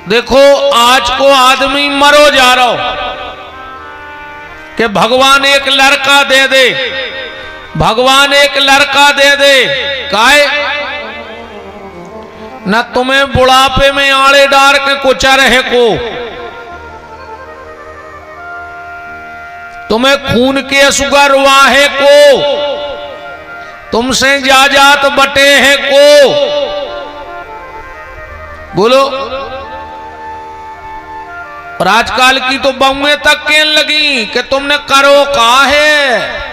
देखो आज को आदमी मरो जा रहा हो कि भगवान एक लड़का दे दे, भगवान एक लड़का दे दे, काहे न तुम्हें बुढ़ापे में आड़े डार के कुचा रहे को, तुम्हें खून के सुगर वाहे को, तुमसे जाजात बटे है को। बोलो। और आजकल की तो बहुएं तक कहने लगी कि तुमने करो कहा है।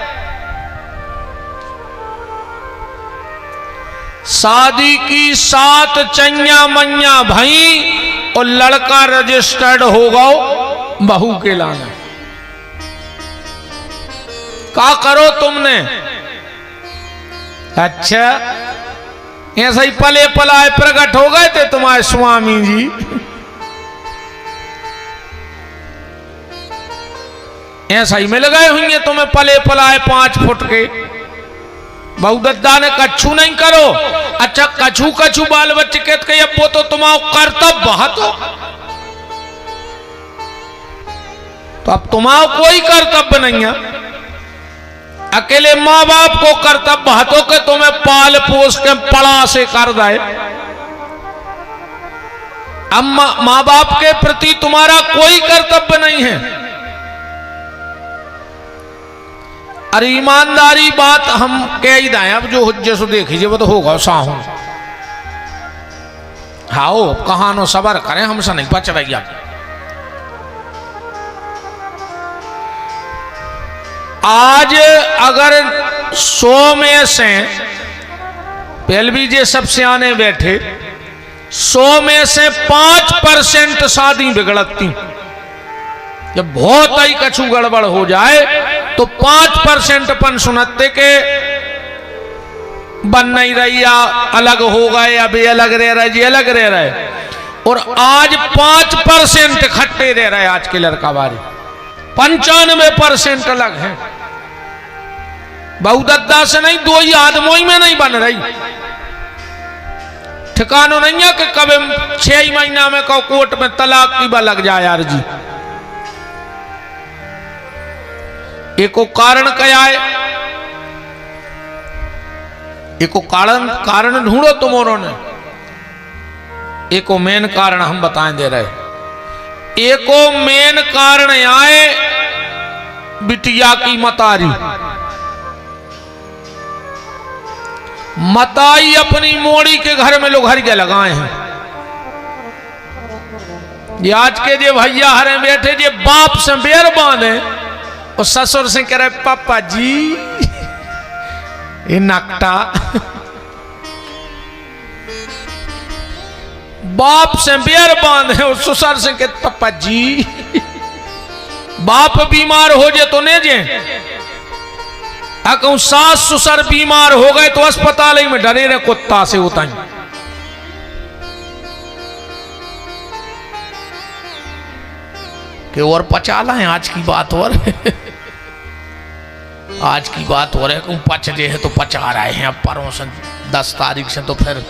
शादी की 7 चैया मैया भाई और लड़का रजिस्टर्ड होगा बहू के लाना। क्या करो तुमने? अच्छा ऐसा ही पले पलाए प्रकट हो गए थे तुम्हारे स्वामी जी। ऐसा ही मिल गए होंगे तुम्हें पले पलाए 5 फुट के। बहु दद्दा ने कछु नहीं करो। अच्छा कछु कछु बाल बच्चे कहते अब वो तो तुम्हारा कर्तव्य बहतो, तो अब तुम्हारा कोई कर्तव्य नहीं है। अकेले माँ बाप को कर्तव्य हतो के तुम्हें पाल पोस के पड़ा से कर दे। अब माँ बाप के प्रति तुम्हारा कोई कर्तव्य नहीं है। अरे ईमानदारी बात हम कह ही दें, अब जो हुज्जे सो देखिए वो तो होगा साहू। हाओ कहानो सबर करें, हमसे नहीं बच रही। आज अगर 100 में से पहले भी जे सब सियाने बैठे 100 में से 5% शादी बिगड़ती। जब बहुत ही कछु गड़बड़ हो जाए तो 5% अपन सुनते के बन नहीं रही या अलग हो गए, अभी अलग रह रहे जी अलग रह रहे। और आज 5% खट्टे रह रहे। आज के लड़का बारी 95% अलग है। बहु दद्दा से नहीं, 2 ही आदमों में नहीं बन रही। ठिकानो नहीं है कि कभी 6 महीना में को कोर्ट में तलाक की बा लग जाए यार जी। एको कारण क्या है? एको कारण ढूंढो तुमों ने। एको मेन कारण हम बताएं दे रहे। एको मेन कारण आए बिटिया की मतारी। मताई अपनी मोड़ी के घर में लोग हरिया लगाए हैं। ये आज के जे भैया हरे बैठे जे बाप से बेर बांधे और ससुर से कह रहे पापा जी ये नकटा। बाप से बेर बांधे और ससुर से कह पापा जी। बाप बीमार हो जाए तो नहीं जे, कहूं सास ससुर बीमार हो गए तो अस्पताल ही में डरे रहे कुत्ता से होता ही। कि और पचा लाए आज की बात। और आज की बात हो रही है पच जे है तो पचा रहे हैं। अब परों से 10 तारीख से तो फिर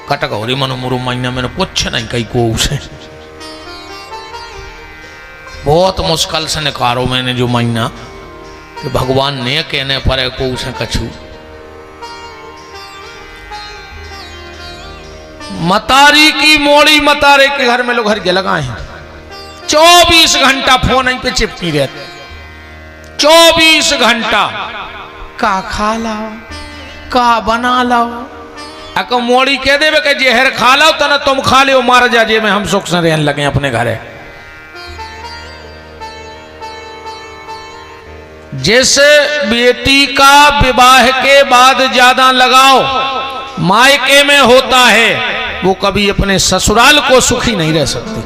कटक हो रही मनो मुरु महीना मैंने कुछ नहीं कही को उसे बहुत मुश्किल से निकालो मैंने जो महीना कि भगवान ने कहने पर को उसे कछु। मतारी की मोड़ी मतारे के घर में लोग हर लगाए हैं। 24 घंटा फोन पे चिपकी रहते। 24 घंटा का खा लाओ का बना लाओ। अको मोड़ी कह देवे कि जहर खा लाओ तो ना तुम खा लो मार जा जे में हम सुख से रहने लगे अपने घरे। जैसे बेटी का विवाह के बाद ज्यादा लगाव मायके में होता है वो कभी अपने ससुराल को सुखी नहीं रह सकती।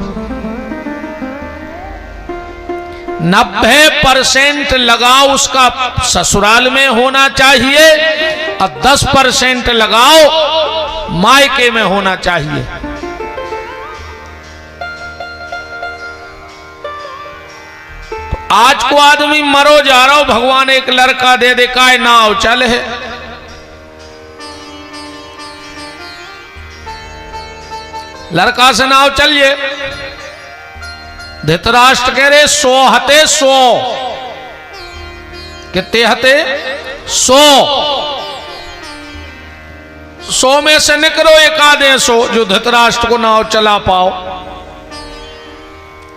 90% लगाव उसका ससुराल में होना चाहिए और 10% लगाव मायके में होना चाहिए। आज को आदमी मरो जा रहा हो, भगवान एक लड़का दे दे काय नाव चल है। लड़का से नाव चलिए। धृतराष्ट्र कह रहे 100 हते 100। कितने हते? 100। 100 में से निकलो एक आधे 100 जो धृतराष्ट्र को नाव चला पाओ।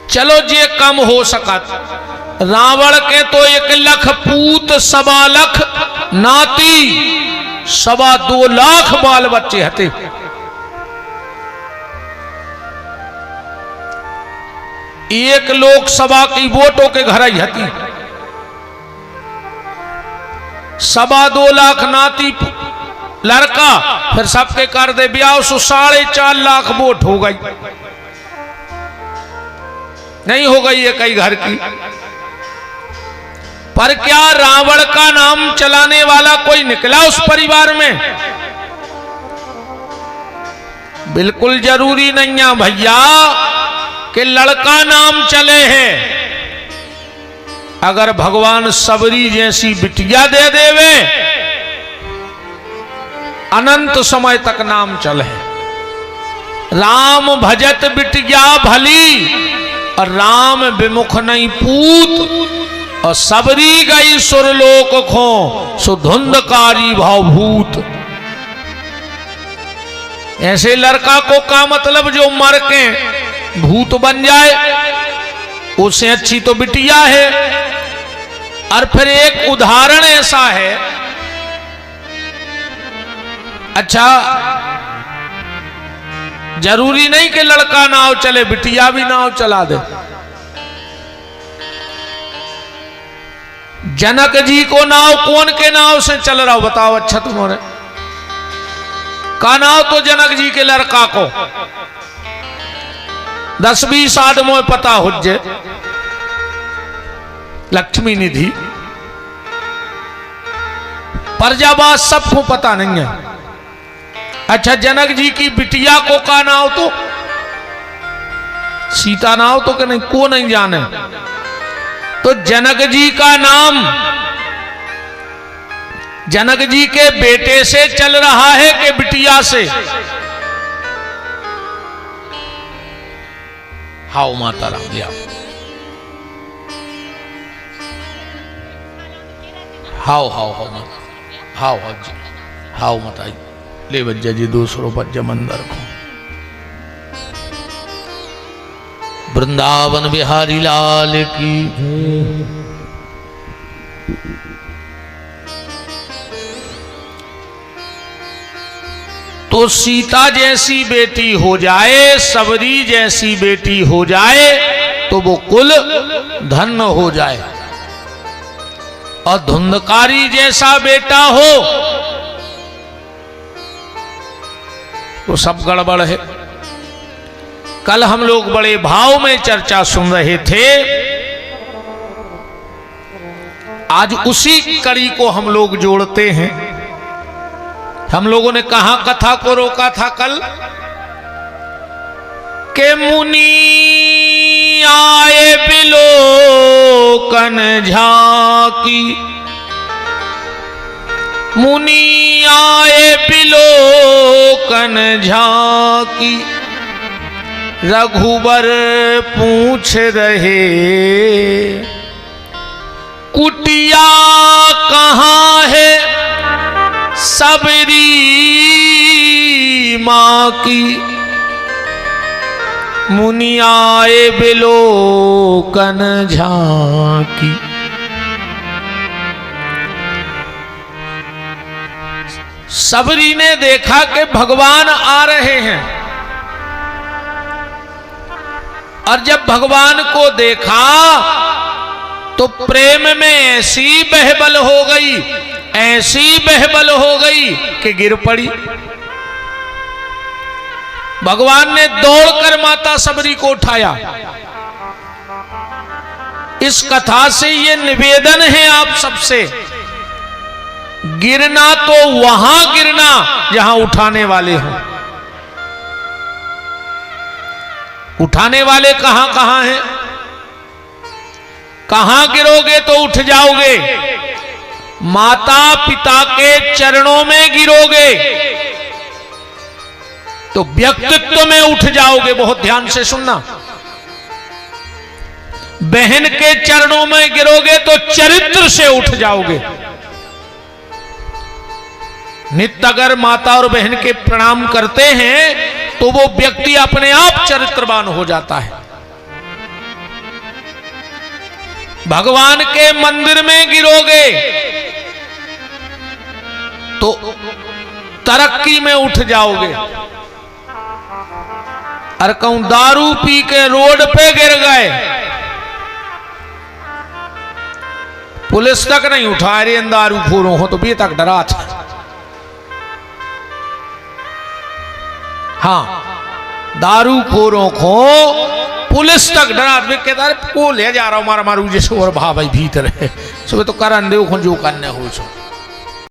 चलो जे कम हो सकत। रावण के तो 1 लाख पूत 1.25 लाख नाती 2.25 लाख बाल बच्चे हते। एक लोकसभा की वोटों के घर ही हती। 2.25 लाख नाती लड़का, फिर सबके कर दे ब्याह 4.5 लाख वोट हो गई। नहीं हो गई है कई घर की। पर क्या रावण का नाम चलाने वाला कोई निकला उस परिवार में? बिल्कुल जरूरी नहीं है भैया कि लड़का नाम चले हैं। अगर भगवान सबरी जैसी बिटिया दे देवे, अनंत समय तक नाम चले। राम भजत बिटिया भली और राम विमुख नहीं पूत, और सबरी गई सुरलोक खो सुधुंधकारी भावभूत। ऐसे लड़का को का मतलब जो मर के भूत बन जाए, उससे अच्छी तो बिटिया है। और फिर एक उदाहरण ऐसा है, अच्छा जरूरी नहीं कि लड़का नाव चले, बिटिया भी नाव चला दे। जनक जी को नाव कौन के नाव से चल रहा हो बताओ? अच्छा तुम्हारे का नाव तो जनक जी के लड़का को 10-20 आदमों में पता हो जे। लक्ष्मी निधि प्रजाबाद सबको पता नहीं है। अच्छा जनक जी की बिटिया को का नाव तो सीता नाव तो कि नहीं, को नहीं जाने। तो जनक जी का नाम जनक जी के बेटे से चल रहा है कि बिटिया से? हाउ माता राम लिया, हाउ हाउ हाउ माता, हाउ हाउ जी, हाउ माता ले बज्जा जी 200 बज्जा मंदिर को। वृंदावन बिहारी लाल की। तो सीता जैसी बेटी हो जाए, सबरी जैसी बेटी हो जाए तो वो कुल धन्य हो जाए। और धुंधकारी जैसा बेटा हो तो सब गड़बड़ है। कल हम लोग बड़े भाव में चर्चा सुन रहे थे, आज उसी कड़ी को हम लोग जोड़ते हैं। हम लोगों ने कहां कथा को रोका था कल? के मुनि आए बिलोकन झांकी, मुनि आए बिलोकन झांकी, रघुबर पूछ रहे कुटिया कहाँ है सबरी माँ की। मुनि आए बिलोकन झांकी। सबरी ने देखा कि भगवान आ रहे हैं, और जब भगवान को देखा तो प्रेम में ऐसी बहबल हो गई, ऐसी बहबल हो गई कि गिर पड़ी। भगवान ने दौड़कर माता सबरी को उठाया। इस कथा से ये निवेदन है आप सबसे, गिरना तो वहां गिरना जहां उठाने वाले हों। उठाने वाले कहां कहां हैं? कहां गिरोगे तो उठ जाओगे? माता पिता के चरणों में गिरोगे तो व्यक्तित्व में उठ जाओगे। बहुत ध्यान से सुनना, बहन के चरणों में गिरोगे तो चरित्र से उठ जाओगे। नित्य अगर माता और बहन के प्रणाम करते हैं तो वो व्यक्ति अपने आप चरित्रवान हो जाता है। भगवान के मंदिर में गिरोगे तो तरक्की में उठ जाओगे। और कहूं दारू पी के रोड पे गिर गए, पुलिस तक नहीं उठा रही, दारू खोरों हो तो भी तक डरा था। हाँ, दारू खोरों को पुलिस तक डरा को ले जा रहा हूं, मारा मारू जैसे और भा भाई भीतर है सुबह तो करन दे जो करने हो सो।